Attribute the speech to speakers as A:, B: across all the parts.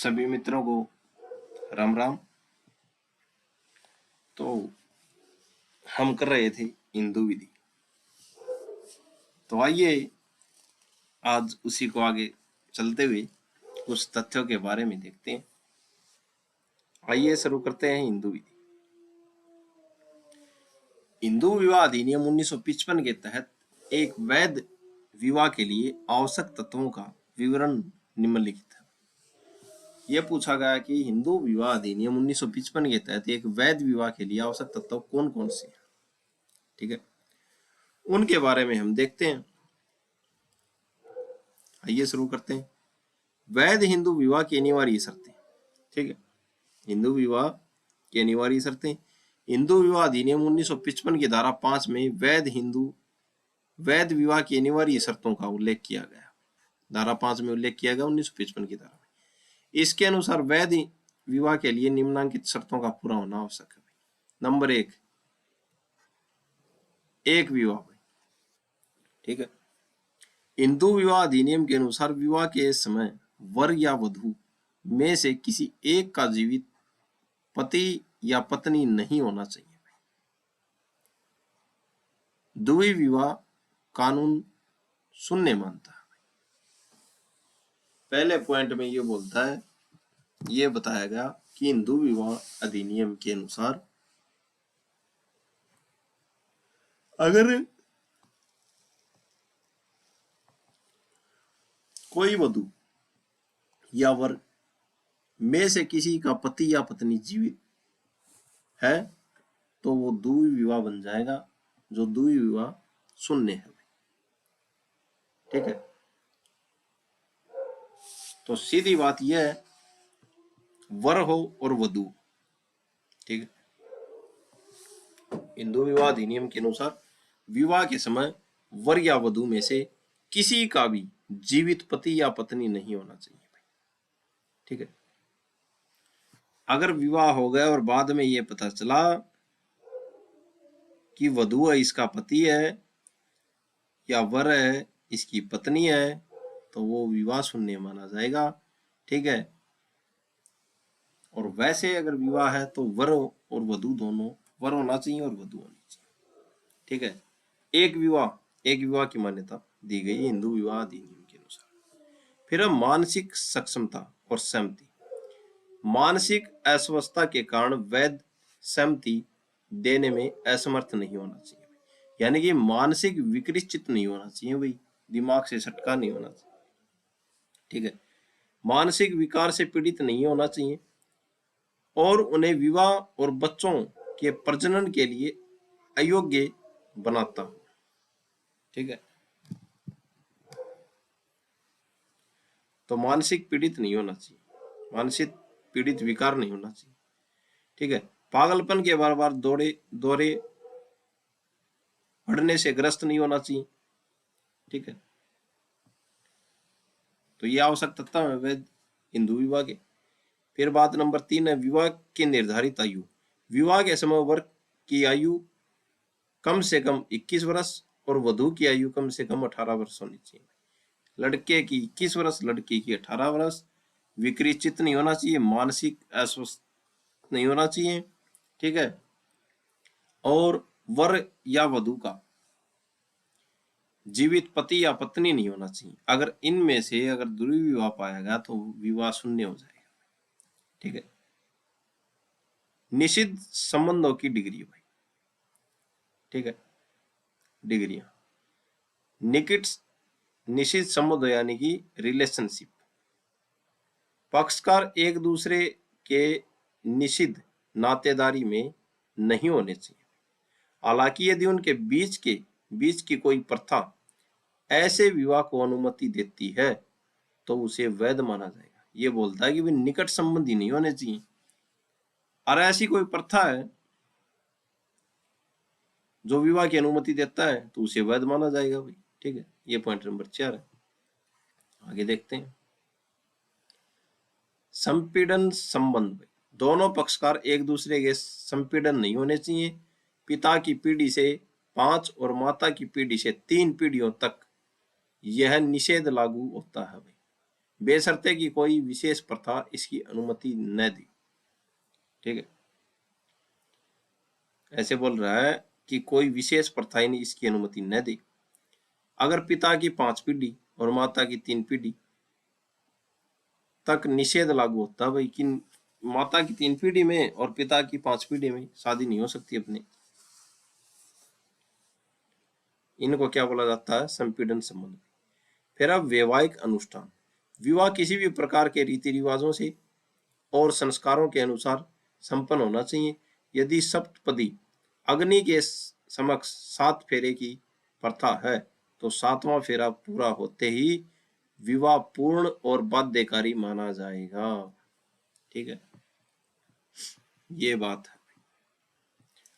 A: सभी मित्रों को राम राम। तो हम कर रहे थे हिंदू विधि, तो आइए आज उसी को आगे चलते हुए कुछ तथ्यों के बारे में देखते हैं। आइए शुरू करते हैं हिंदू विधि। हिंदू विवाह अधिनियम 1955 के तहत एक वैध विवाह के लिए आवश्यक तत्वों का विवरण निम्नलिखित है। यह पूछा गया कि हिंदू विवाह अधिनियम 1955 के तहत एक वैध विवाह के लिए आवश्यक तत्व कौन कौन से हैं। ठीक है, उनके बारे में हम देखते हैं। आइए शुरू करते हैं। वैध हिंदू विवाह की अनिवार्य शर्तें। ठीक है, हिंदू विवाह की अनिवार्य शर्तें। हिंदू विवाह अधिनियम 1955 की धारा 5 में वैध विवाह की अनिवार्य शर्तों का उल्लेख किया गया। धारा 5 में उल्लेख किया गया 1955 की धारा में। इसके अनुसार वैध विवाह के लिए निम्नलिखित शर्तों का पूरा होना आवश्यक है। नंबर 1, एक विवाह। ठीक है, हिंदू विवाह अधिनियम के अनुसार विवाह के समय वर या वधू में से किसी एक का जीवित पति या पत्नी नहीं होना चाहिए। द्वि विवाह कानून शून्य मानता है। पहले पॉइंट में ये बोलता है, ये बताया गया कि हिंदू विवाह अधिनियम के अनुसार अगर कोई वधू या वर में से किसी का पति या पत्नी जीवित है तो वो द्वि विवाह बन जाएगा, जो द्वि विवाह शून्य है। ठीक है, तो सीधी बात यह है, वर हो और वधू। ठीक है, हिंदू विवाह अधिनियम के अनुसार विवाह के समय वर या वधू में से किसी का भी जीवित पति या पत्नी नहीं होना चाहिए। ठीक है, अगर विवाह हो गया और बाद में ये पता चला कि वधू है इसका पति है या वर है इसकी पत्नी है, तो वो विवाह शून्य माना जाएगा। ठीक है, और वैसे अगर विवाह है तो वर और वधू दोनों, वर होना चाहिए और वधू होनी चाहिए। ठीक है, एक विवाह की मान्यता दी गई हिंदू विवाह अधिनियम के अनुसार। फिर मानसिक सक्षमता और सहमति। मानसिक अस्वस्थता के कारण वैध सहमति देने में असमर्थ नहीं होना चाहिए, यानी कि मानसिक विकृत नहीं होना चाहिए, भाई दिमाग से सटका नहीं होना चाहिए। ठीक है, मानसिक विकार से पीड़ित नहीं होना चाहिए और उन्हें विवाह और बच्चों के प्रजनन के लिए अयोग्य बनाता हूं। ठीक है, तो मानसिक पीड़ित नहीं होना चाहिए, मानसिक पीड़ित विकार नहीं होना चाहिए। ठीक है, पागलपन के बार बार दौरे पड़ने से ग्रस्त नहीं होना चाहिए। ठीक है, तो ये आवश्यक तत्व है वैध हिंदू विवाह के। फिर बात नंबर 3 है विवाह की निर्धारित आयु। विवाह के समय वर की आयु कम से कम 21 वर्ष और वधू की आयु कम से कम 18 वर्ष होनी चाहिए। लड़के की 21 वर्ष, लड़की की 18 वर्ष। विकृत नहीं होना चाहिए, मानसिक अस्वस्थ नहीं होना चाहिए। ठीक है, और वर या वधू का जीवित पति या पत्नी नहीं होना चाहिए। अगर इनमें से अगर दुर्विवाह पाया गया तो विवाह शून्य हो जाएगा। ठीक है, निषिद्ध संबंधों की डिग्री भाई। ठीक है, डिग्रियां। निषिद्ध संबंध यानी कि रिलेशनशिप। पक्षकार एक दूसरे के निषिद्ध नातेदारी में नहीं होने चाहिए। हालांकि यदि उनके बीच की कोई प्रथा ऐसे विवाह को अनुमति देती है तो उसे वैध माना जाएगा। ये बोलता है कि भाई निकट संबंधी नहीं होने चाहिए, और ऐसी कोई प्रथा है जो विवाह की अनुमति देता है तो उसे वैध माना जाएगा भाई। ठीक है, ये पॉइंट नंबर 4 है। आगे देखते हैं। संपीड़न संबंध। दोनों पक्षकार एक दूसरे के संपीड़न नहीं होने चाहिए। पिता की पीढ़ी से 5 और माता की पीढ़ी से 3 पीढ़ियों तक यह निषेध लागू होता है भाई। बेशर्ते कि कोई विशेष प्रथा इसकी अनुमति न दे। ठीक है, ऐसे बोल रहा है कि कोई विशेष प्रथा ने इसकी अनुमति न दे। अगर पिता की 5 पीढ़ी और माता की 3 पीढ़ी तक निषेध लागू होता है, भाई कि माता की 3 पीढ़ी में और पिता की 5 पीढ़ी में शादी नहीं हो सकती अपने, इनको क्या बोला जाता है, संपीड़न संबंध। फिर अब वैवाहिक अनुष्ठान। विवाह किसी भी प्रकार के रीति रिवाजों से और संस्कारों के अनुसार संपन्न होना चाहिए। यदि सप्तपदी अग्नि के समक्ष 7 फेरे की प्रथा है तो 7वां फेरा पूरा होते ही विवाह पूर्ण और बाध्यकारी माना जाएगा। ठीक है, ये बात है।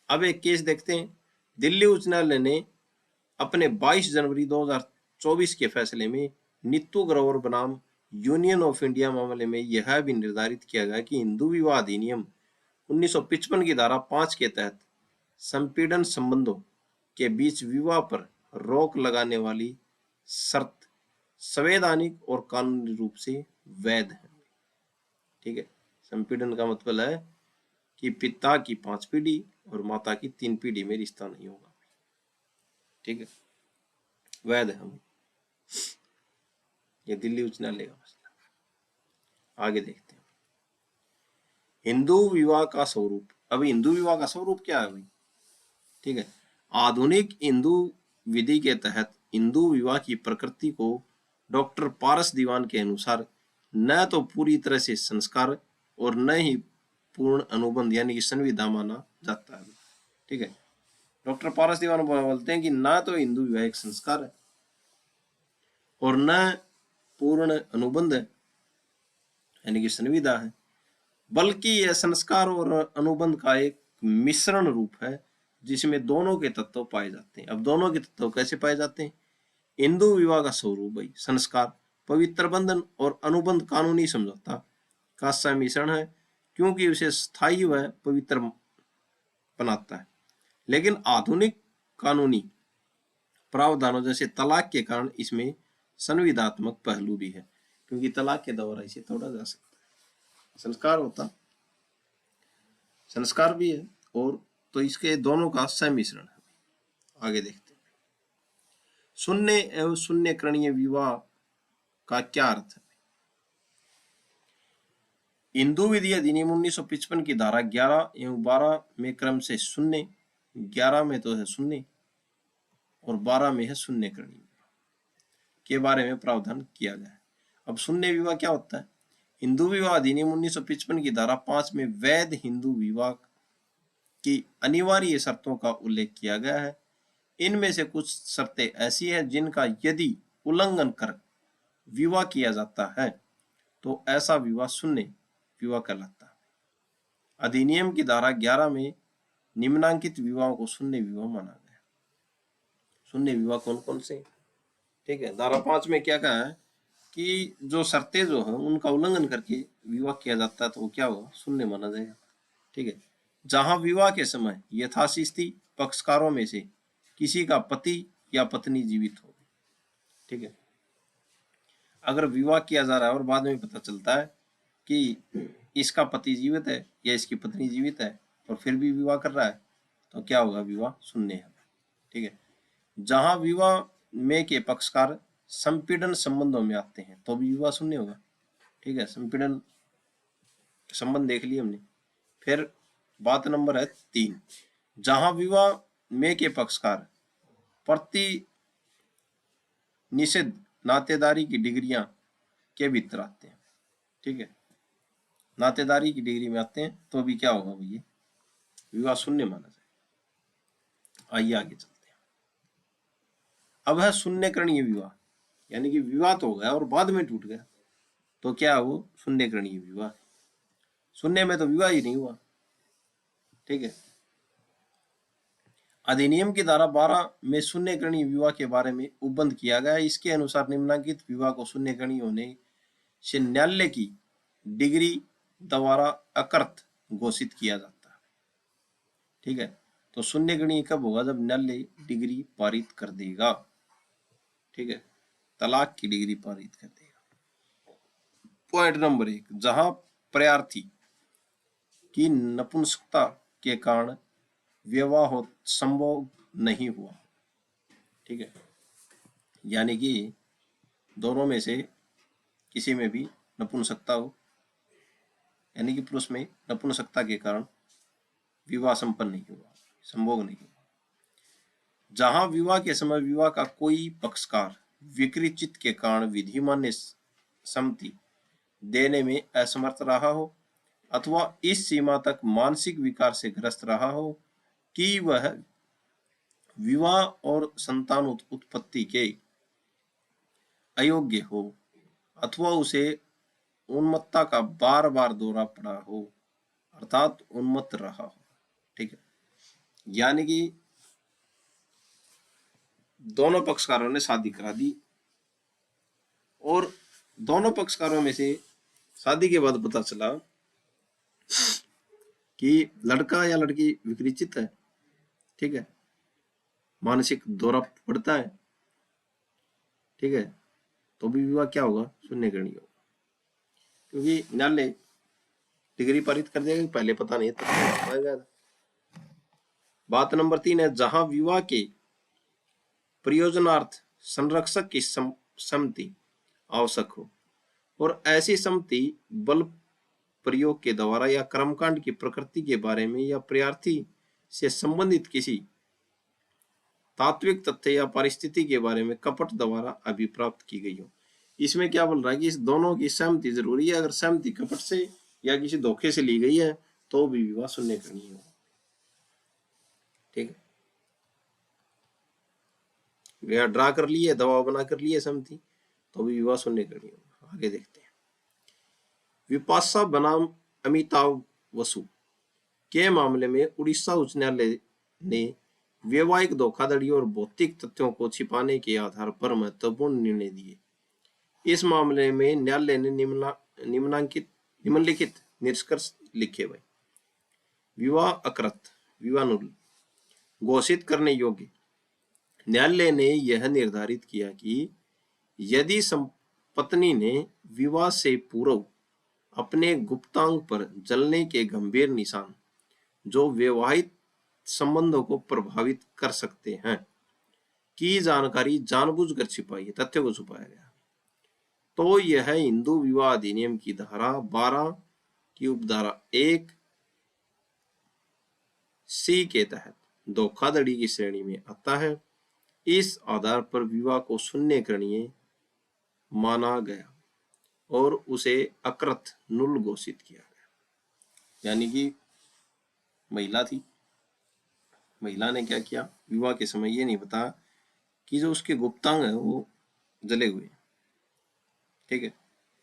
A: अब एक केस देखते हैं। दिल्ली उच्च न्यायालय ने अपने 22 जनवरी 2024 के फैसले में नीतू ग्रोवर बनाम यूनियन ऑफ इंडिया मामले में यह भी निर्धारित किया गया कि हिंदू विवाह अधिनियम 1955 की धारा 5 के तहत संपीड़न संबंधों के बीच विवाह पर रोक लगाने वाली शर्त संवैधानिक और कानूनी रूप से वैध है। ठीक है, संपीड़न का मतलब है कि पिता की 5 पीढ़ी और माता की 3 पीढ़ी में रिश्ता नहीं होगा। ठीक है, वैध है। ये दिल्ली उच्च न्यायालय का मसला। आगे देखते हैं हिंदू विवाह का स्वरूप। अभी हिंदू विवाह का स्वरूप क्या है भाई? ठीक है, आधुनिक हिंदू विधि के तहत हिंदू विवाह की प्रकृति को डॉक्टर पारस दीवान के अनुसार न तो पूरी तरह से संस्कार और न ही पूर्ण अनुबंध यानी कि संविदा माना जाता है। ठीक है, डॉक्टर पारस दीवान बोलते हैं कि ना तो हिंदू विवाह एक संस्कार है और न पूर्ण अनुबंध है यानी कि संविदा है, बल्कि यह संस्कार और अनुबंध का एक मिश्रण रूप है जिसमें दोनों के तत्व पाए जाते हैं। अब दोनों के तत्व कैसे पाए जाते हैं? हिंदू विवाह का स्वरूप भाई संस्कार, पवित्र बंधन और अनुबंध कानूनी समझौता का सम्मिश्रण है क्योंकि उसे स्थायी व पवित्र बनाता है। लेकिन आधुनिक कानूनी प्रावधानों जैसे तलाक के कारण इसमें संविदात्मक पहलू भी है क्योंकि तलाक के द्वारा इसे तोड़ा जा सकता है। संस्कार होता संस्कार भी है और तो इसके दोनों का सम्मिश्रण है। आगे देखते हैं शून्य एवं शून्यकरणीय विवाह का क्या अर्थ है? हिंदू विधि अधिनियम 1955 की धारा 11 एवं 12 में क्रम से शून्य, 11 में तो है शून्य और 12 में है शून्यकरणीय के बारे में प्रावधान किया गया है। अब शून्य विवाह क्या होता है? हिंदू विवाह अधिनियम 1955 की धारा 5 में वैध हिंदू विवाह की अनिवार्य शर्तों का उल्लेख किया गया है। इनमें से कुछ शर्तें ऐसी हैं जिनका यदि उल्लंघन कर विवाह किया जाता है तो ऐसा विवाह शून्य विवाह कहलाता है। अधिनियम की धारा 11 में निम्नांकित विवाहों को शून्य विवाह माना गया। शून्य विवाह कौन कौन से? ठीक है, धारा 5 में क्या कहा है कि जो शर्तें जो है उनका उल्लंघन करके विवाह किया जाता है तो वो क्या होगा? शून्य माना जाएगा। ठीक है, जहां विवाह के समय यथास्थिति पक्षकारों में से किसी का पति या पत्नी जीवित हो। ठीक है, अगर विवाह किया जा रहा है और बाद में पता चलता है कि इसका पति जीवित है या इसकी पत्नी जीवित है और फिर भी विवाह कर रहा है तो क्या होगा? विवाह शून्य है। ठीक है, जहां विवाह में के पक्षकार संपीड़न संबंधों में आते हैं तो भी विवाह शून्य होगा। ठीक है, संपीड़न संबंध देख लिए हमने। फिर बात नंबर है 3, जहां विवाह में के पक्षकार प्रति निषेध नातेदारी की डिग्रियां के भीतर आते हैं। ठीक है, नातेदारी की डिग्री में आते हैं तो भी क्या होगा भैया? विवाह शून्य माना जाए। आइए आगे चलते हैं। अब है शून्यकरणीय विवाह यानी कि विवाह तो हो गया और बाद में टूट गया तो क्या वो शून्यकरणीय विवाह? शून्य में तो विवाह ही नहीं हुआ। ठीक है, अधिनियम की धारा 12 में शून्यकरणीय विवाह के बारे में उपबंध किया गया। इसके अनुसार निम्नलिखित विवाह को शून्यकरणीय होने से न्यायालय की डिग्री द्वारा अकर्त घोषित किया जाता है। ठीक है, तो शून्यकरणीय कब होगा? जब न्यायालय डिग्री पारित कर देगा। ठीक है, तलाक की डिग्री पारित कर देगा। पॉइंट नंबर 1, जहां प्रार्थी की नपुंसकता के कारण विवाह संभव नहीं हुआ, ठीक है, यानी कि दोनों में से किसी में भी नपुंसकता हो, यानी कि पुरुष में नपुंसकता के कारण विवाह संपन्न नहीं हुआ, संभोग नहीं हुआ। जहां विवाह के समय विवाह का कोई पक्षकार विकृत चित्त के कारण विधि मान्य सम्मति देने में असमर्थ रहा हो अथवा इस सीमा तक मानसिक विकार से ग्रस्त रहा हो कि वह विवाह और संतान उत्पत्ति के अयोग्य हो अथवा उसे उन्मत्तता का बार बार दौरा पड़ा हो, अर्थात उन्मत्त रहा हो, ठीक है, यानी कि दोनों पक्षकारों ने शादी करा दी और दोनों पक्षकारों में से शादी के बाद पता चला कि लड़का या लड़की विकृत है, ठीक है, मानसिक दौरा पड़ता है, ठीक है, तो भी विवाह क्या होगा, शून्यकरणीय होगा, क्योंकि न्यायालय डिग्री पारित कर देगा, पहले पता नहीं था। बात नंबर 3 है, जहां विवाह के प्रयोजनार्थ संरक्षक की सम्मति आवश्यक हो और ऐसी सम्मति बल प्रयोग के द्वारा या कर्मकांड की प्रकृति के बारे में या प्रार्थी से संबंधित किसी तात्विक तथ्य या परिस्थिति के बारे में कपट द्वारा अभिप्राप्त की गई हो। इसमें क्या बोल रहा है कि इस दोनों की सहमति जरूरी है, अगर सहमति कपट से या किसी धोखे से ली गई है तो भी विवाह शून्यकरणीय हो, ठीक है, या ड्रा कर लिए, दबाव बना कर लिए सहमति, तो भी विवाह शून्यकरणीय हो। आगे देखते हैं, विपाशा बनाम अमिताभ बसु के मामले में उड़ीसा उच्च न्यायालय ने वैवाहिक धोखाधड़ी और भौतिक तथ्यों को छिपाने के आधार पर महत्वपूर्ण निर्णय दिए। इस मामले में न्यायालय ने निम्नलिखित निष्कर्ष लिखे हुए, विवाह अकृत, विवाह नुल, घोषित करने योग्य। न्यायालय ने यह निर्धारित किया कि यदि पत्नी ने विवाह से पूर्व अपने गुप्तांग पर जलने के गंभीर निशान जो वैवाहिक संबंधों को प्रभावित कर सकते हैं की जानकारी जानबूझकर छिपाई है, तथ्य को छुपाया गया, तो यह हिंदू विवाह अधिनियम की धारा 12 की उपधारा 1 सी के तहत धोखाधड़ी की श्रेणी में आता है। इस आधार पर विवाह को शून्यकरणीय माना गया और उसे अकृत नुल घोषित किया गया। यानी कि महिला थी, महिला ने क्या किया, विवाह के समय ये नहीं पता कि जो उसके गुप्तांग है वो जले हुए, ठीक है,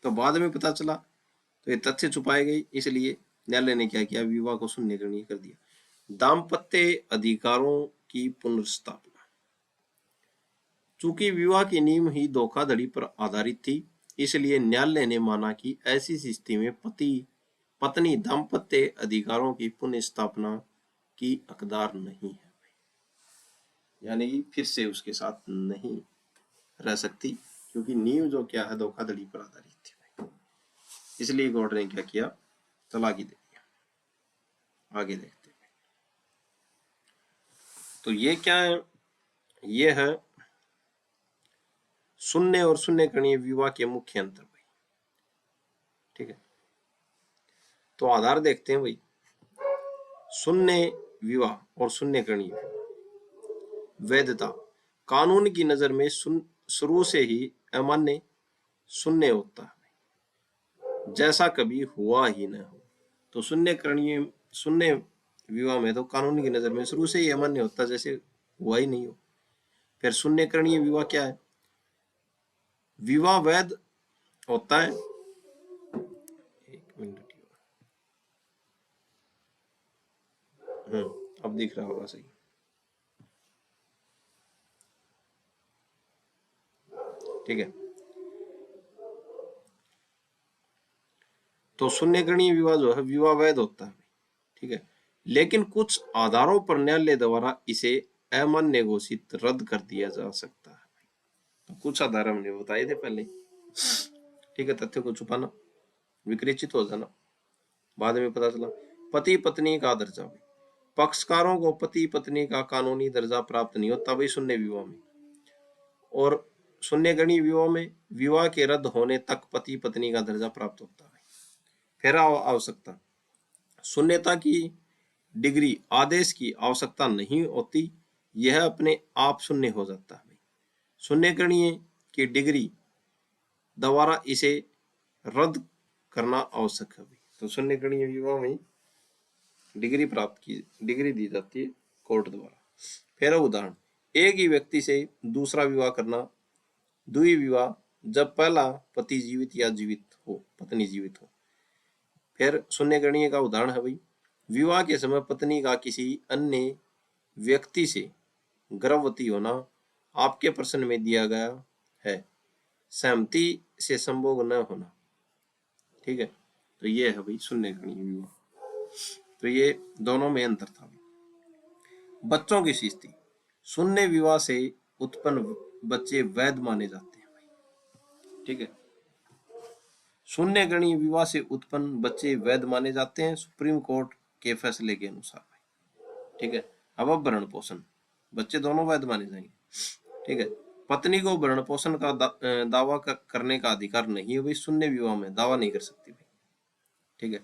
A: तो बाद में पता चला, तो ये तथ्य छुपाए गए, इसलिए न्यायालय ने क्या किया, विवाह को शून्यकरणीय कर दिया। दाम्पत्य अधिकारों की पुनर्स्थापना, चूंकि विवाह की नींव ही धोखाधड़ी पर आधारित थी, इसलिए न्यायालय ने माना कि ऐसी स्थिति में पति पत्नी दाम्पत्य अधिकारों की पुनर्स्थापना की हकदार नहीं है, यानी कि फिर से उसके साथ नहीं रह सकती, क्योंकि नींव जो क्या है धोखाधड़ी पर आधारित थी, इसलिए कोर्ट ने क्या किया, तलाक दे दिया। आगे देखते हैं, तो ये क्या है, ये है शून्य और शून्यकरणीय विवाह के मुख्य अंतर भाई, ठीक है, तो आधार देखते हैं भाई, शून्य विवाह और शून्यकरणीय वैधता कानून की नजर में शुरू से ही अमान्य शून्य होता है, जैसा कभी हुआ ही न हो। तो शून्य विवाह में तो कानून की नजर में शुरू से ही अमान्य होता, जैसे हुआ ही नहीं हो। फिर शून्यकरणीय विवाह क्या है, विवाह वैध होता है, एक मिनट, अब दिख रहा होगा सही, ठीक है, तो शून्यकरणीय विवाह जो है विवाह वैध होता है, ठीक है, लेकिन कुछ आधारों पर न्यायालय द्वारा इसे अमान्य घोषित रद्द कर दिया जा सकता है। तो कुछ आधार हमने बताए थे पहले, ठीक है, तथ्य को छुपाना, विकृचित हो जाना, बाद में पता चला। पति पत्नी का दर्जा, पक्षकारों को पति पत्नी का कानूनी दर्जा प्राप्त नहीं होता भाई शून्य विवाह में। और शून्य गणीय विवाह में विवाह के रद्द होने तक पति पत्नी का दर्जा प्राप्त होता है। फिर आवश्यकता, शून्यता की डिग्री आदेश की आवश्यकता नहीं होती, यह अपने आप शून्य हो जाता है। शून्य गणीय की डिग्री द्वारा इसे रद्द करना आवश्यक है। तो शून्य गणीय विवाह में डिग्री दी जाती है कोर्ट द्वारा। फिर उदाहरण, एक ही व्यक्ति से दूसरा विवाह करना, द्वि विवाह, जब पहला पति जीवित या जीवित हो, पत्नी जीवित हो। फिर शून्य गणीय का उदाहरण है भाई, विवाह के समय पत्नी का किसी अन्य व्यक्ति से गर्भवती होना आपके प्रश्न में दिया गया है, सहमति से संभोग न होना। ठीक है, तो ये है भाई शून्य गणीय विवाह। तो ये दोनों में अंतर था। बच्चों की स्थिति, शून्य विवाह से उत्पन्न बच्चे वैध माने जाते हैं भाई। ठीक है, शून्य गणीय विवाह से उत्पन्न बच्चे वैध माने जाते हैं सुप्रीम कोर्ट के फैसले के अनुसार भाई। ठीक है, अब भरण पोषण, बच्चे दोनों वैध माने जाएंगे। ठीक है, पत्नी को भरण पोषण का दावा करने का अधिकार नहीं है भाई, शून्य विवाह में दावा नहीं कर सकती भाई। ठीक है,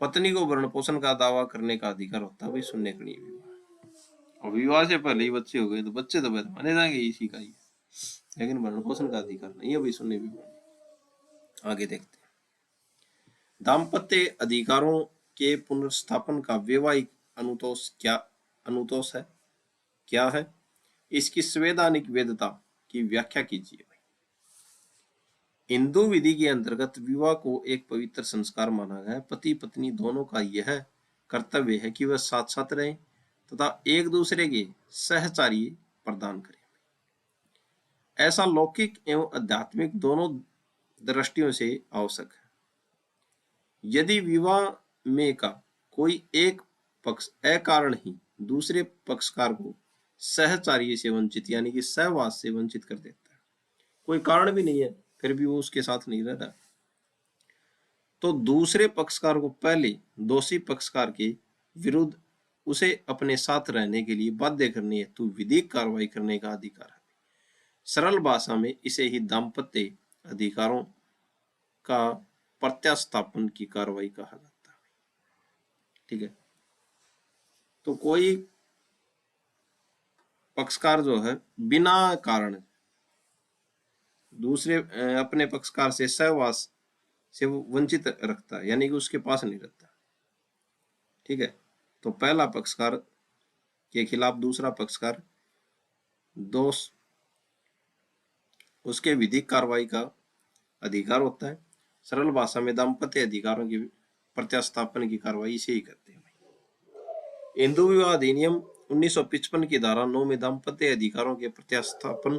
A: पत्नी को भरण पोषण का दावा करने का अधिकार होता है भाई शून्य गणीय विवाह। और विवाह से पहले ही बच्चे हो गए तो बच्चे तो वैध माने जाएंगे, इसी का ही, लेकिन भरण पोषण का अधिकार नहीं है भाई शून्य विवाह। आगे देखते हैं, दाम्पत्य अधिकारों के पुनर्स्थापन का वैवाहिक अनुतोष है, क्या है, इसकी संवैधानिक वैधता की व्याख्या कीजिए भाई। हिंदू विधि के अंतर्गत विवाह को एक पवित्र संस्कार माना गया है। पति पत्नी दोनों का यह कर्तव्य है कि वह साथ साथ रहें तथा एक दूसरे के सहचार्य प्रदान करें। ऐसा लौकिक एवं आध्यात्मिक दोनों दृष्टियों से आवश्यक है। यदि विवाह में का कोई एक पक्ष अकारण ही दूसरे पक्षकार को सहचार्य से वंचित यानी कि सहवास से वंचित कर देता है, कोई कारण भी नहीं है फिर भी वो उसके साथ नहीं रह रहा, तो दूसरे पक्षकार को पहले दोषी पक्षकार के विरुद्ध उसे अपने साथ रहने के लिए बाध्य करने हेतु विधिक कार्रवाई करने का अधिकार है। सरल भाषा में इसे ही दाम्पत्य अधिकारों का प्रत्यास्थापन की कार्रवाई कहा जाता है। ठीक है, तो कोई पक्षकार जो है बिना कारण दूसरे अपने पक्षकार से सहवास से वो वंचित रखता है, यानी कि उसके पास नहीं रहता। ठीक है, तो पहला पक्षकार के खिलाफ दूसरा पक्षकार दोष उसके विधिक कार्रवाई का अधिकार होता है। सरल भाषा में दाम्पत्य अधिकारों की प्रत्यास्थापन की कार्रवाई इसे ही करते हैं। हिंदू विवाह अधिनियम 1955 की धारा 9 में दाम्पत्य अधिकारों के प्रत्यास्थापन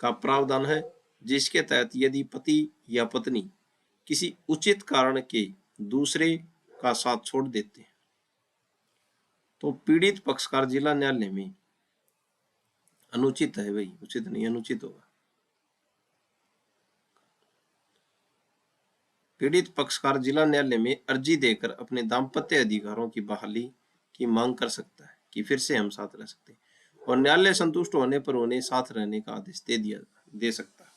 A: का प्रावधान है, जिसके तहत यदि पति या पत्नी किसी उचित कारण के दूसरे का साथ छोड़ देते हैं तो पीड़ित पक्षकार जिला न्यायालय में अनुचित है भाई, उचित नहीं अनुचित होगा। पीड़ित पक्षकार जिला न्यायालय में अर्जी देकर अपने दाम्पत्य अधिकारों की बहाली की मांग कर सकता है कि फिर से हम साथ रह सकते हैं, और न्यायालय संतुष्ट होने पर उन्हें साथ रहने का आदेश दे सकता है।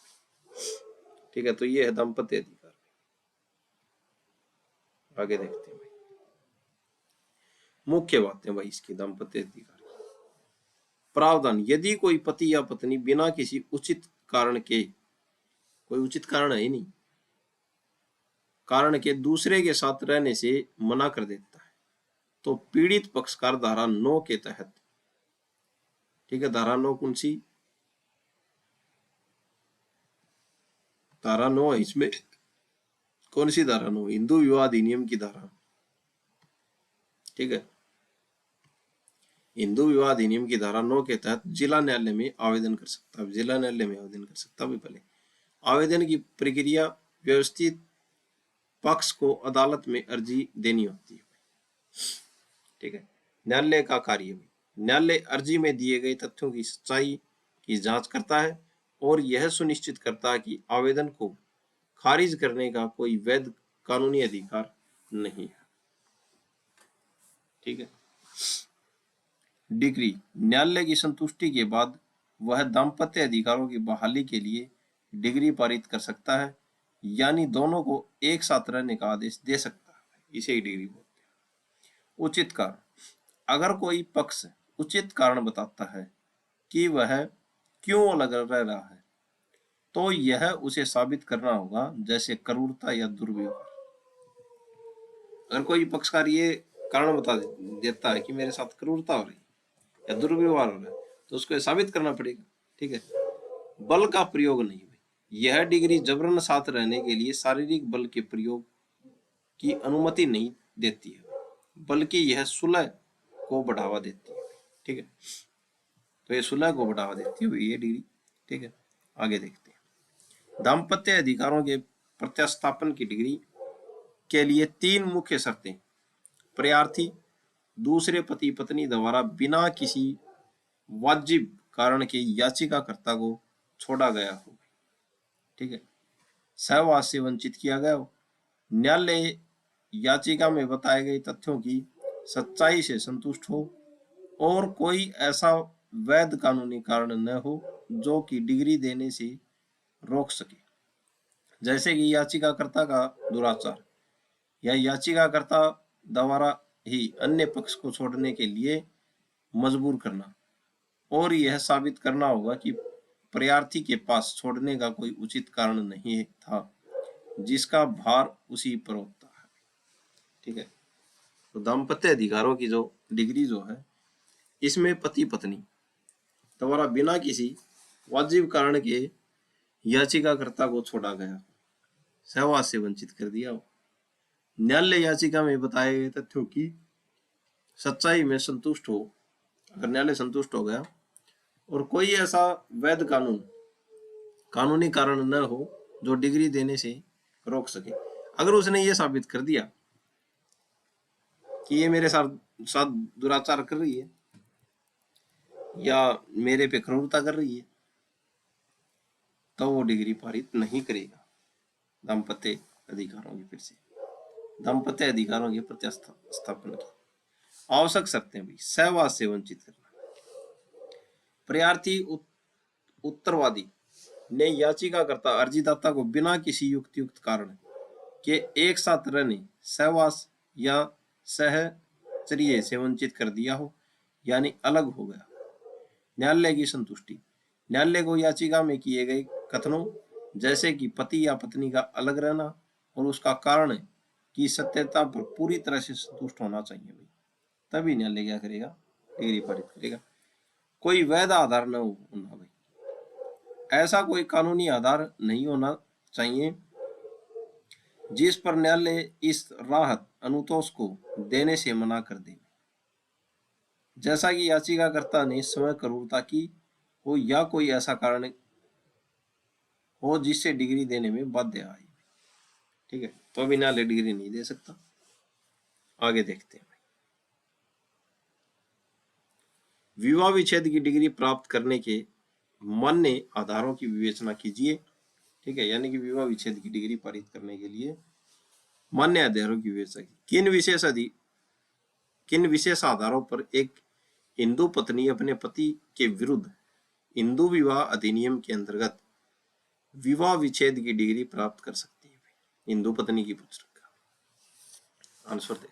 A: ठीक है, तो ये है दाम्पत्य अधिकार। आगे देखते हैं भाई, मुख्य बातें भाई इसकी दाम्पत्य अधिकार प्रावधान। यदि कोई पति या पत्नी बिना किसी उचित कारण के, कोई उचित कारण है ही नहीं, कारण के दूसरे के साथ रहने से मना कर देता है तो पीड़ित पक्षकार धारा 9 के तहत, ठीक है, धारा 9 कौन सी, धारा 9 है इसमें, कौन सी धारा 9, हिंदू विवाह अधिनियम की धारा। ठीक है, हिंदू विवाह अधिनियम की धारा 9 के तहत जिला न्यायालय में आवेदन कर सकता है, जिला न्यायालय में आवेदन कर सकता है। पहले आवेदन की प्रक्रिया व्यवस्थित, पक्ष को अदालत में अर्जी देनी होती है। ठीक है, न्यायालय का कार्य, न्यायालय अर्जी में दिए गए तथ्यों की सच्चाई की जांच करता है और यह सुनिश्चित करता है कि आवेदन को खारिज करने का कोई वैध कानूनी अधिकार नहीं है। ठीक है। डिग्री, न्यायालय की संतुष्टि के बाद वह दाम्पत्य अधिकारों की बहाली के लिए डिग्री पारित कर सकता है, यानी दोनों को एक साथ रहने का आदेश दे सकता है, इसे ही डिग्री बोलते हैं। उचित कारण, अगर कोई पक्ष उचित कारण बताता है कि वह क्यों अलग रह रहा है, तो यह उसे साबित करना होगा, जैसे क्रूरता या दुर्व्यवहार। अगर कोई पक्षकार ये कारण बता देता है कि मेरे साथ क्रूरता हो रही है या दुर्व्यवहार हो रहा है, तो उसको साबित करना पड़ेगा। ठीक है। बल का प्रयोग नहीं, यह डिग्री जबरन साथ रहने के लिए शारीरिक बल के प्रयोग की अनुमति नहीं देती है, बल्कि यह सुलह को बढ़ावा देती है। ठीक है। तो ये सुलह को बढ़ावा देती हुई ये डिग्री। ठीक है। आगे देखते हैं। दाम्पत्य अधिकारों के प्रत्यास्थापन की डिग्री के लिए 3 मुख्य शर्तें। प्रार्थी दूसरे पति पत्नी द्वारा बिना किसी वाजिब कारण के याचिकाकर्ता को छोड़ा गया हो। ठीक है। सहवास से वंचित किया गया हो। न्यायालय याचिका में बताए गए तथ्यों की सच्चाई से संतुष्ट हो और कोई ऐसा वैध कानूनी कारण न हो जो कि डिग्री देने से रोक सके, जैसे कि याचिकाकर्ता का दुराचार या याचिकाकर्ता द्वारा ही अन्य पक्ष को छोड़ने के लिए मजबूर करना, और यह साबित करना होगा कि प्रार्थी के पास छोड़ने का कोई उचित कारण नहीं था जिसका भार उसी पर होता है। ठीक है। तो दाम्पत्य अधिकारों की जो डिग्री जो है, इसमें पति पत्नी द्वारा बिना किसी वाजिब कारण के याचिकाकर्ता को छोड़ा गया, सहवास से वंचित कर दिया हो, न्यायालय याचिका में बताए गए तथ्यों की सच्चाई में संतुष्ट हो, अगर न्यायालय संतुष्ट हो गया, और कोई ऐसा वैध कानूनी कारण न हो जो डिग्री देने से रोक सके। अगर उसने ये साबित कर दिया कि ये मेरे साथ दुराचार कर रही है या मेरे पे क्रूरता कर रही है, तो वो डिग्री पारित नहीं करेगा दाम्पत्य अधिकारों की। फिर से दाम्पत्य अधिकारों के प्रत्यास्थापन की आवश्यक शर्तें भी। सहवास से वंचित करना, प्रार्थी उत्तरवादी ने याचिकाकर्ता अर्जीदाता को बिना किसी युक्त कारण के एक साथ रहने, सहवास या सहचर्य से वंचित कर दिया हो, यानी अलग हो गया। न्यायालय की संतुष्टि, न्यायालय को याचिका में किए गए कथनों जैसे कि पति या पत्नी का अलग रहना और उसका कारण की सत्यता पर पूरी तरह से संतुष्ट होना चाहिए भाई, तभी न्यायालय क्या करेगा, डिग्री पारित करेगा। कोई वैध आधार न होना भाई, ऐसा कोई कानूनी आधार नहीं होना चाहिए जिस पर न्यायालय इस राहत अनुतोष को देने से मना कर दे, जैसा कि याचिकाकर्ता ने स्वयं क्रूरता की हो या कोई ऐसा कारण हो जिससे डिग्री देने में बाध्य आए। ठीक है। तो अभी न्यायालय डिग्री नहीं दे सकता। आगे देखते हैं। विवाह विच्छेद की डिग्री प्राप्त करने के मान्य आधारों की विवेचना कीजिए। ठीक है। यानी कि विवाह विच्छेद की डिग्री पारित करने के लिए मान्य आधारों की विवेचना की। किन विशेष आधारों पर एक हिंदू पत्नी अपने पति के विरुद्ध हिंदू विवाह अधिनियम के अंतर्गत विवाह विच्छेद की डिग्री प्राप्त कर सकती है? हिंदू पत्नी की पूछ रखा आंसर दे।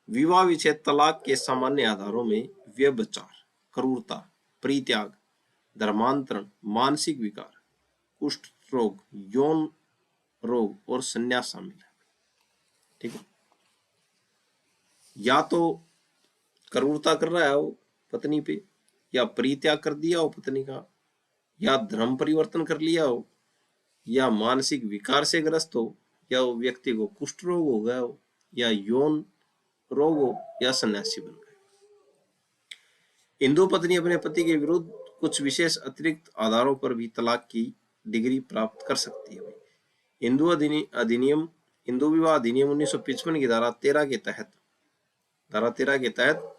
A: विवाह विच्छेद तलाक के सामान्य आधारों में व्यभिचार, क्रूरता, परित्याग, धर्मांतरण, मानसिक विकार, कुष्ठ रोग, यौन रोग और संन्यास शामिल है। ठीक है। या तो क्रूरता कर रहा है वो पत्नी पे, या परित्याग कर दिया हो पत्नी का, या धर्म परिवर्तन कर लिया हो, या मानसिक विकार से ग्रस्त हो, या वो व्यक्ति को कुष्ठ रोग हो गया हो, या यौन रोग हो, या सन्यासी बन गए। हिंदू पत्नी अपने पति के विरुद्ध कुछ विशेष अतिरिक्त आधारों पर भी तलाक की डिग्री प्राप्त कर सकती है। हिंदू विवाह अधिनियम 1955 की धारा 13 के तहत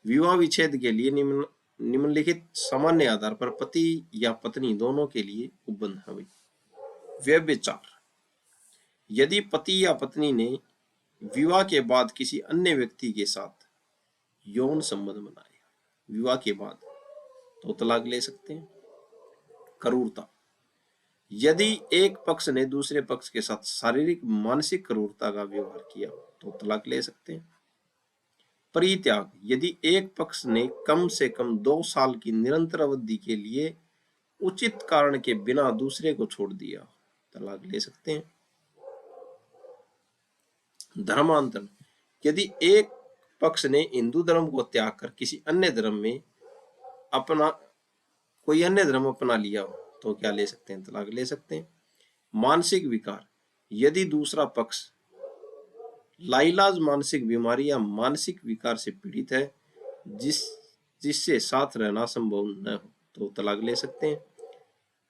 A: विवाह विच्छेद के लिए निम्नलिखित सामान्य आधार पर पति या पत्नी दोनों के लिए उपबंध है। व्यभिचार, यदि पति या पत्नी ने विवाह के बाद किसी अन्य व्यक्ति के साथ यौन संबंध बनाया विवाह के बाद, तो तलाक ले सकते हैं। क्रूरता, यदि एक पक्ष ने दूसरे पक्ष के साथ शारीरिक मानसिक क्रूरता का व्यवहार किया तो तलाक ले सकते हैं। परित्याग, यदि एक पक्ष ने कम से कम 2 साल की निरंतर अवधि के लिए उचित कारण के बिना दूसरे को छोड़ दिया, तलाक ले सकते हैं। धर्मांतरण, यदि एक पक्ष ने हिंदू धर्म को त्याग कर किसी अन्य धर्म में अपना कोई अन्य धर्म अपना लिया हो तो क्या ले सकते हैं, तलाक ले सकते हैं। मानसिक विकार, यदि दूसरा पक्ष लाइलाज मानसिक बीमारी या मानसिक विकार से पीड़ित है जिससे साथ रहना संभव न हो तो तलाक ले सकते हैं।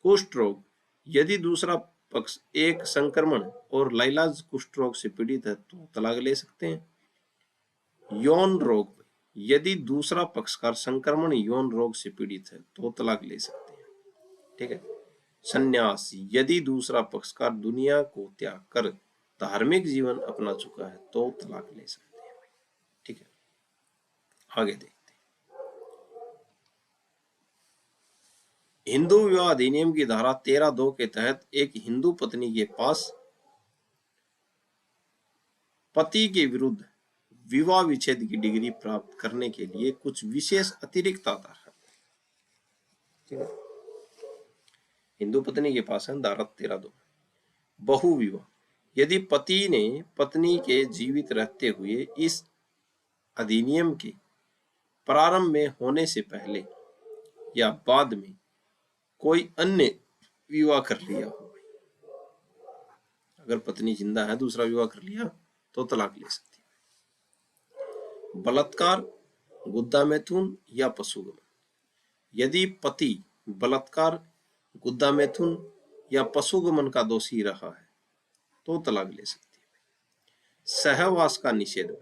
A: कुष्ठ रोग, यदि दूसरा पक्ष एक संक्रमण और लाइलाज कुष्ठ रोग से पीड़ित है तो तलाक ले सकते हैं। यौन रोग, यदि दूसरा पक्षकार संक्रमण यौन रोग से पीड़ित है तो तलाक ले सकते हैं। ठीक है। संन्यास, यदि दूसरा पक्षकार दुनिया को त्याग कर धार्मिक जीवन अपना चुका है तो तलाक ले सकते हैं। ठीक है, आगे देखते हैं। हिंदू विवाह अधिनियम की धारा 13(2) के तहत एक हिंदू पत्नी के पास पति के विरुद्ध विवाह विच्छेद की डिग्री प्राप्त करने के लिए कुछ विशेष अतिरिक्त आधार है। ठीक है, हिंदू पत्नी के पास है धारा 13(2) बहु विवाह, यदि पति ने पत्नी के जीवित रहते हुए इस अधिनियम के प्रारंभ में होने से पहले या बाद में कोई अन्य विवाह कर लिया हो, अगर पत्नी जिंदा है दूसरा विवाह कर लिया तो तलाक ले सकती है। बलात्कार, गुद्दा मैथुन या पशुगमन, यदि पति बलात्कार, गुद्दा मैथुन या पशुगमन का दोषी रहा है तो तलाक ले सकती है। सहवास का निषेध,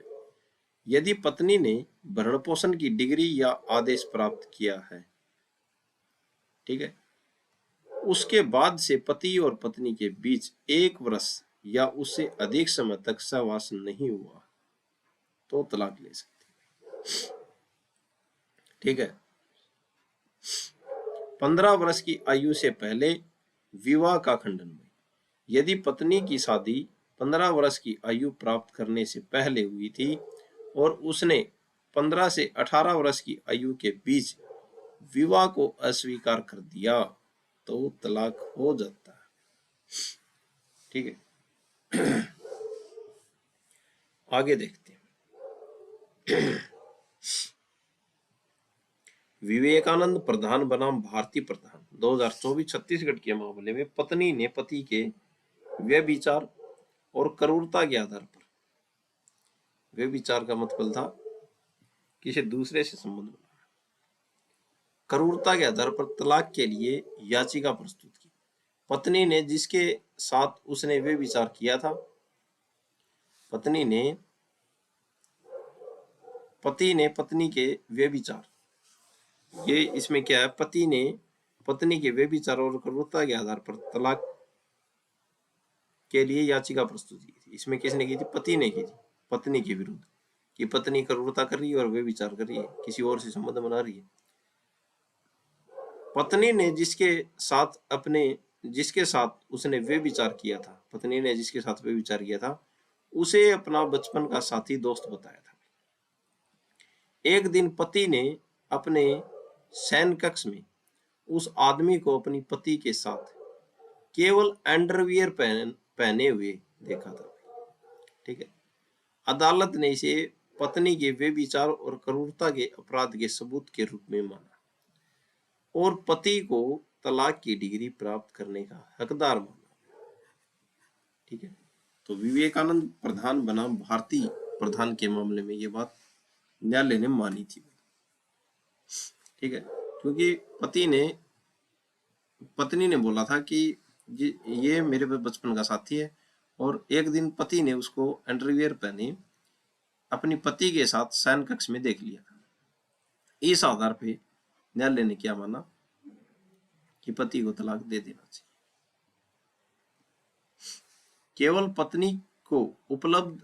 A: यदि पत्नी ने भरण पोषण की डिग्री या आदेश प्राप्त किया है, ठीक है, उसके बाद से पति और पत्नी के बीच 1 वर्ष या उससे अधिक समय तक सहवास नहीं हुआ तो तलाक ले सकती है। ठीक है। 15 वर्ष की आयु से पहले विवाह का खंडन, यदि पत्नी की शादी 15 वर्ष की आयु प्राप्त करने से पहले हुई थी और उसने 15 से 18 वर्ष की आयु के बीच विवाह को अस्वीकार कर दिया तो तलाक हो जाता है। ठीक है, आगे देखते हैं। विवेकानंद प्रधान बनाम भारतीय प्रधान 2024 छत्तीसगढ़ के मामले में पत्नी ने पति के व्यभिचार और क्रूरता के आधार पर, व्यभिचार का मतलब था किसी दूसरे से संबंध बनाना, क्रूरता के आधार पर तलाक के लिए याचिका प्रस्तुत की। पत्नी ने जिसके साथ उसने व्यभिचार किया था, पति ने पत्नी के व्यभिचार, ये इसमें क्या है, पति ने पत्नी के व्यभिचार और क्रूरता के आधार पर तलाक के लिए याचिका प्रस्तुत की थी। इसमें किसने की थी, पति ने की थी पत्नी के विरुद्ध कि पत्नी क्रूरता कर रही है और व्यभिचार कर रही है, किसी और से संबंध बना रही है। पत्नी ने जिसके साथ उसने व्यभिचार किया था, पत्नी ने जिसके साथ व्यभिचार किया था उसे अपना बचपन का साथी दोस्त बताया था। एक दिन पति ने अपने शयन कक्ष में उस आदमी को अपनी पति के साथ केवल अंडरवियर पहने हुए देखा था। ठीक है, अदालत ने इसे पत्नी के व्यभिचार और क्रूरता के अपराध के सबूत के रूप में माना और पति को तलाक की डिग्री प्राप्त करने का हकदार माना। ठीक है, तो विवेकानंद प्रधान बनाम भारतीय प्रधान के मामले में ये बात न्यायालय ने मानी थी। ठीक है, क्योंकि पत्नी ने बोला था कि ये मेरे बचपन का साथी है और एक दिन पति ने उसको अंडरवियर पहने अपनी पति के साथ शयन कक्ष में देख लिया था। इस आधार पे न्यायालय ने क्या माना कि पति को तलाक दे देना चाहिए। केवल पत्नी को उपलब्ध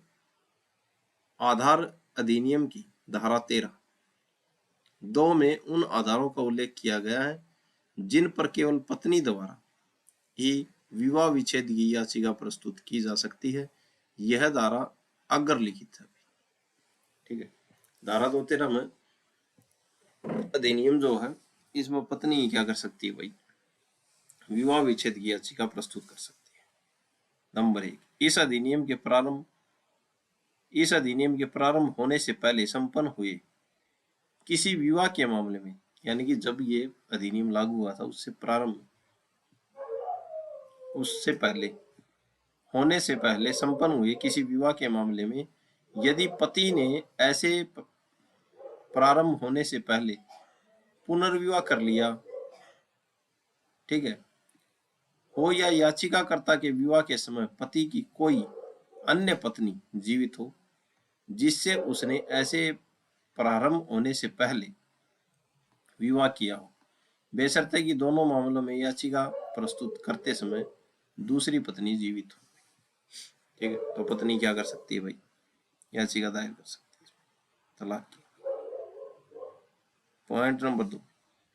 A: आधार अधिनियम की धारा 13(2) में उन आधारों का उल्लेख किया गया है जिन पर केवल पत्नी द्वारा ही विवाह विच्छेद की याचिका प्रस्तुत की जा सकती है। यह धारा अग्र लिखित है। ठीक है, धारा 213 में अधिनियम जो है इसमें पत्नी क्या कर सकती है भाई, विवाह विच्छेद की याचिका प्रस्तुत कर सकती है। नंबर 1, इस अधिनियम के प्रारंभ होने से पहले संपन्न हुए किसी विवाह के मामले में, यानी कि जब ये अधिनियम लागू हुआ था उससे पहले होने से पहले संपन्न हुए किसी विवाह के मामले में यदि पति ने ऐसे प्रारंभ होने से पहले पुनर्विवाह कर लिया, ठीक है, हो या याचिकाकर्ता के विवाह के समय पति की कोई अन्य पत्नी जीवित हो जिससे उसने ऐसे प्रारंभ होने से पहले विवाह किया हो, बेशर्ते कि दोनों मामलों में याचिका प्रस्तुत करते समय दूसरी पत्नी जीवित हो। ठीक है, तो पत्नी क्या कर सकती है भाई, याचिका दायर कर सकती है तलाक की। पॉइंट नंबर 2,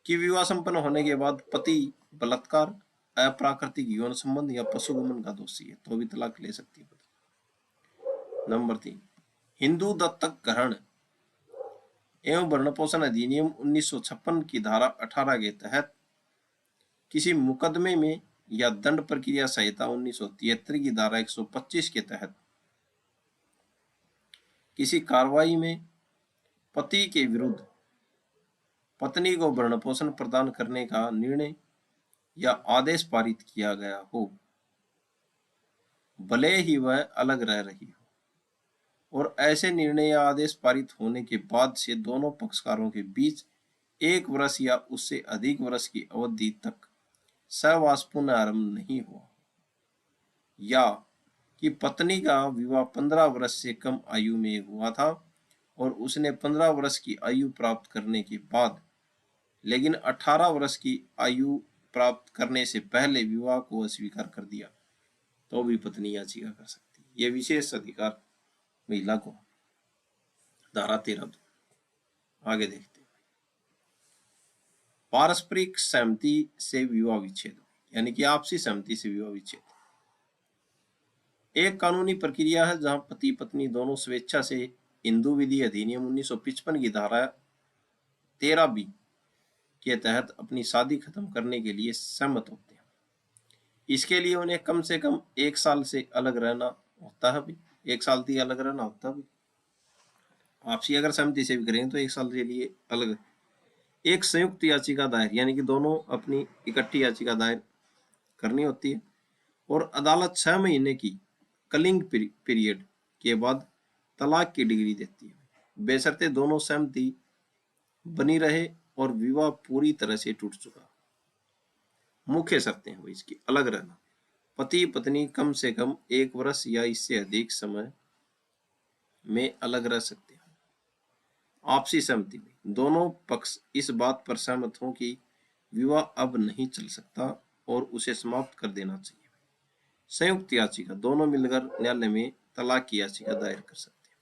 A: कि विवाह संपन्न होने के बाद पति बलात्कार, अप्राकृतिक यौन संबंध या पशुगमन का दोषी है तो भी तलाक ले सकती है पत्नी। नंबर 3, हिंदू दत्तक ग्रहण एवं भरण पोषण अधिनियम 1956 की धारा 18 के तहत किसी मुकदमे में या दंड प्रक्रिया संहिता 1973 की धारा 125 के तहत किसी कार्रवाई में पति के विरुद्ध पत्नी को भरण पोषण प्रदान करने का निर्णय या आदेश पारित किया गया हो, भले ही वह अलग रह रही हो, और ऐसे निर्णय या आदेश पारित होने के बाद से दोनों पक्षकारों के बीच 1 वर्ष या उससे अधिक वर्ष की अवधि तक सहवास पुनः आरंभ नहीं हुआ, या कि पत्नी का विवाह 15 वर्ष से कम आयु में हुआ था और उसने 15 वर्ष की आयु प्राप्त करने के बाद लेकिन 18 वर्ष की आयु प्राप्त करने से पहले विवाह को अस्वीकार कर दिया तो भी पत्नी याचिका कर सकती है। यह विशेष अधिकार महिला को, धारा 13। आगे देखते हैं, पारस्परिक सहमति से विवाह विच्छेद, यानी कि आपसी सहमति से विवाह विच्छेद एक कानूनी प्रक्रिया है जहां पति पत्नी दोनों स्वेच्छा से हिंदू विधि अधिनियम 1955 की धारा 13B के तहत अपनी शादी खत्म करने के लिए सहमत होते हैं। इसके लिए उन्हें कम से कम 1 साल से अलग रहना होता है भी, 1 साल तक अलग रहना होता है भी। आपसी अगर सहमति से भी करेंगे तो 1 साल के लिए अलग। एक संयुक्त याचिका दायर, यानी कि दोनों अपनी इकट्ठी याचिका दायर करनी होती है, और अदालत 6 महीने की कलिंग पीरियड के बाद तलाक की डिग्री देती है, बेशर्ते दोनों सहमति बनी रहे और विवाह पूरी तरह से टूट चुका। मुख्य शर्तें हैं इसकी, अलग रहना, पति पत्नी कम से कम 1 वर्ष या इससे अधिक समय में अलग रह सकते हैं। आपसी सहमति में दोनों पक्ष इस बात पर सहमत हों कि विवाह अब नहीं चल सकता और उसे समाप्त कर देना चाहिए। संयुक्त याचिका, दोनों मिलकर न्यायालय में तलाक की याचिका दायर कर सकते हैं।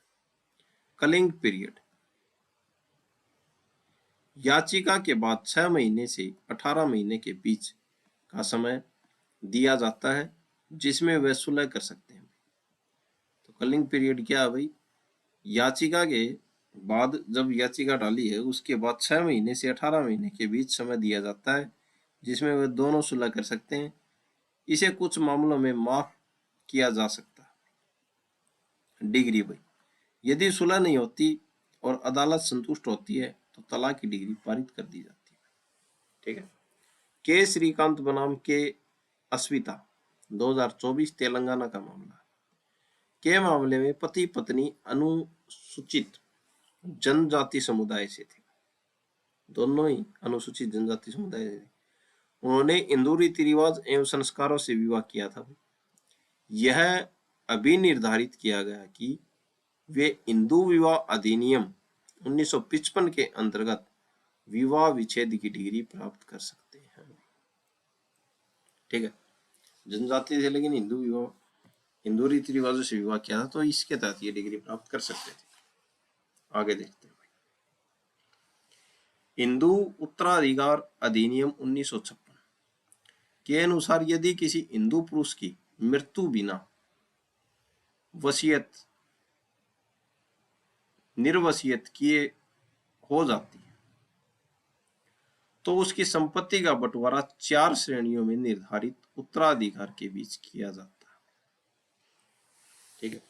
A: कलिंग पीरियड, याचिका के बाद 6 महीने से 18 महीने के बीच का समय दिया जाता है जिसमें वे सुलह कर सकते हैं। तो कलिंग पीरियड क्या है भाई, याचिका के बाद जब याचिका डाली है उसके बाद 6 महीने से 18 महीने के बीच समय दिया जाता है जिसमें वे दोनों सुलह कर सकते हैं। इसे कुछ मामलों में माफ किया जा सकता है। डिग्री भाई, यदि सुलह नहीं होती और अदालत संतुष्ट होती है तो तलाक की डिग्री पारित कर दी जाती है। ठीक है, के श्रीकांत बनाम के अस्विता 2024 तेलंगाना का मामला के मामले में पति पत्नी अनुसूचित जनजाति समुदाय से थे, दोनों ही अनुसूचित जनजाति समुदाय से थे। उन्होंने हिंदू रीति रिवाज एवं संस्कारों से विवाह किया था। यह अभी निर्धारित किया गया कि वे हिंदू विवाह अधिनियम 1955 के अंतर्गत विवाह विच्छेद की डिग्री प्राप्त कर सकते हैं। ठीक है, जनजाति थे लेकिन हिंदू विवाह हिंदू रीति रिवाजों से विवाह किया था तो इसके तहत ये डिग्री प्राप्त कर सकते थे। आगे देखते हैं। हिंदू उत्तराधिकार अधिनियम 1956 के अनुसार यदि किसी हिंदू पुरुष की मृत्यु बिना वसीयत निर्वसियत किए हो जाती है तो उसकी संपत्ति का बंटवारा 4 श्रेणियों में निर्धारित उत्तराधिकार के बीच किया जाता है। ठीक है।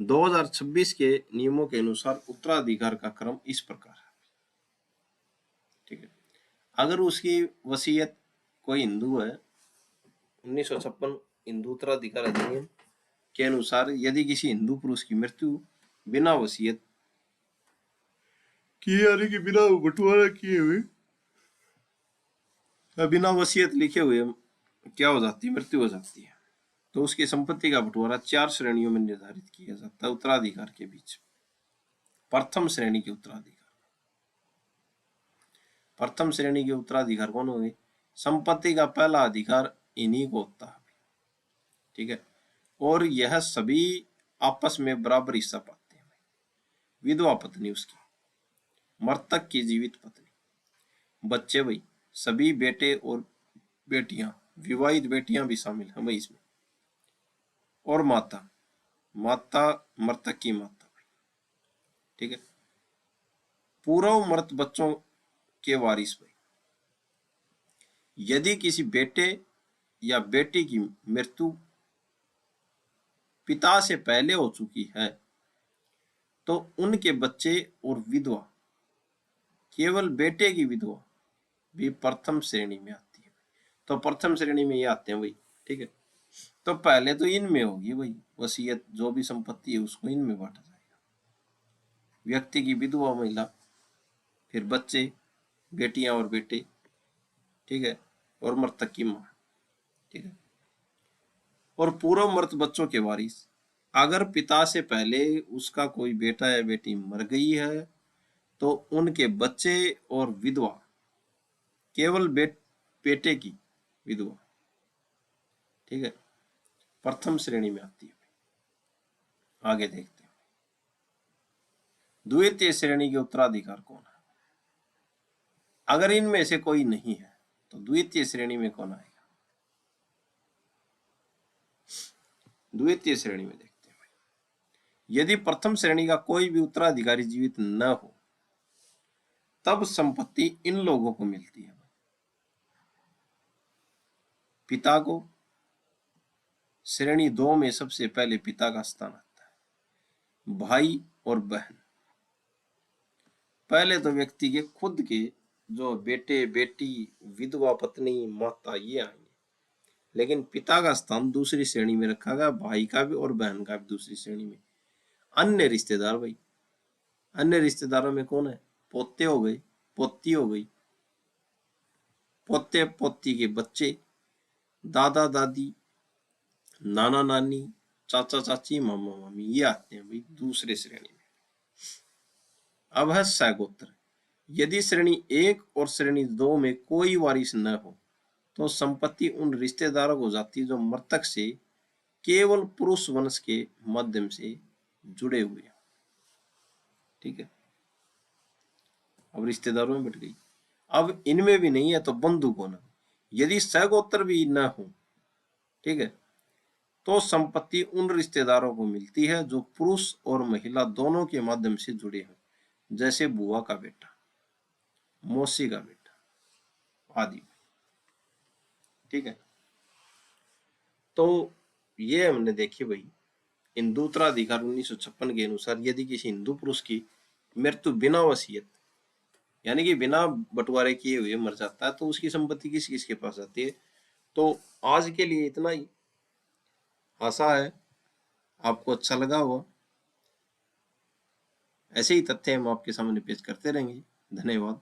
A: 2026 के नियमों के अनुसार उत्तराधिकार का क्रम इस प्रकार है। ठीक है। अगर उसकी वसीयत कोई हिंदू है, 1956 हिंदू उत्तराधिकार अधिनियम के अनुसार यदि किसी हिंदू पुरुष की मृत्यु बिना वसीयत किए यानी कि बिना बंटवारा किए हुए या बिना वसीयत लिखे हुए क्या हो जाती है, मृत्यु हो जाती है तो उसकी संपत्ति का बंटवारा 4 श्रेणियों में निर्धारित किया जाता है उत्तराधिकार के बीच। प्रथम श्रेणी के उत्तराधिकार, प्रथम श्रेणी के उत्तराधिकार कौन होंगे? संपत्ति का पहला अधिकार इन्हीं को होता है। ठीक है। और यह सभी आपस में बराबर हिस्सा पाते हैं। विधवा पत्नी उसकी, मृतक की जीवित पत्नी, बच्चे भाई सभी बेटे और बेटियां, विवाहित बेटियां भी शामिल हैं भाई इसमें, और माता, माता मृतक की माता भाई। ठीक है। पूर्व मृत बच्चों के वारिस भाई, यदि किसी बेटे या बेटी की मृत्यु पिता से पहले हो चुकी है तो उनके बच्चे और विधवा, केवल बेटे की विधवा भी प्रथम श्रेणी में आती है। तो प्रथम श्रेणी में ये आते हैं भाई। ठीक है। तो पहले तो इनमें होगी भाई वसीयत, जो भी संपत्ति है उसको इनमें बांटा जाएगा। व्यक्ति की विधवा महिला, फिर बच्चे, बेटियां और बेटे, ठीक है, और मृतक की मां। ठीक है। और पूर्व मृत बच्चों के वारिस, अगर पिता से पहले उसका कोई बेटा या बेटी मर गई है तो उनके बच्चे और विधवा, केवल बेटे की विधवा, ठीक है, प्रथम श्रेणी में आती है। आगे देखते हैं। द्वितीय श्रेणी के उत्तराधिकार कौन है? अगर इनमें से कोई नहीं है तो द्वितीय श्रेणी में कौन आएगा? द्वितीय श्रेणी में देखते हैं भाई। यदि प्रथम श्रेणी का कोई भी उत्तराधिकारी जीवित न हो तब संपत्ति इन लोगों को मिलती है। पिता को, श्रेणी 2 में सबसे पहले पिता का स्थान आता है। भाई और बहन, पहले तो व्यक्ति के खुद के जो बेटे बेटी, विधवा पत्नी, माता, ये आएंगे, लेकिन पिता का स्थान दूसरी श्रेणी में रखा गया, भाई का भी और बहन का भी दूसरी श्रेणी में। अन्य रिश्तेदार भाई, अन्य रिश्तेदारों में कौन है? पोते हो गए, पोती हो गई, पोते पोती के बच्चे, दादा दादी, नाना नानी, चाचा चाची, मामा मामी, ये आते हैं भाई दूसरे श्रेणी में। अब है सैगोत्र। यदि श्रेणी 1 और श्रेणी 2 में कोई वारिस न हो तो संपत्ति उन रिश्तेदारों को जाती है जो मृतक से केवल पुरुष वंश के माध्यम से जुड़े हुए हैं। ठीक है। अब रिश्तेदारों में बट गई। अब इनमें भी नहीं है तो बंधु कौन है? यदि सैगोत्र भी न हो, ठीक है, तो संपत्ति उन रिश्तेदारों को मिलती है जो पुरुष और महिला दोनों के माध्यम से जुड़े हैं, जैसे बुआ का बेटा, मौसी का बेटा आदि। ठीक है। तो ये हमने देखी भाई हिंदू उत्तराधिकार 1956 के अनुसार यदि किसी हिंदू पुरुष की मृत्यु बिना वसीयत यानी कि बिना बंटवारे किए हुए मर जाता है तो उसकी संपत्ति किस किस के पास आती है। तो आज के लिए इतना ही। आशा है आपको अच्छा लगा होगा। ऐसे ही तथ्य हम आपके सामने पेश करते रहेंगे। धन्यवाद।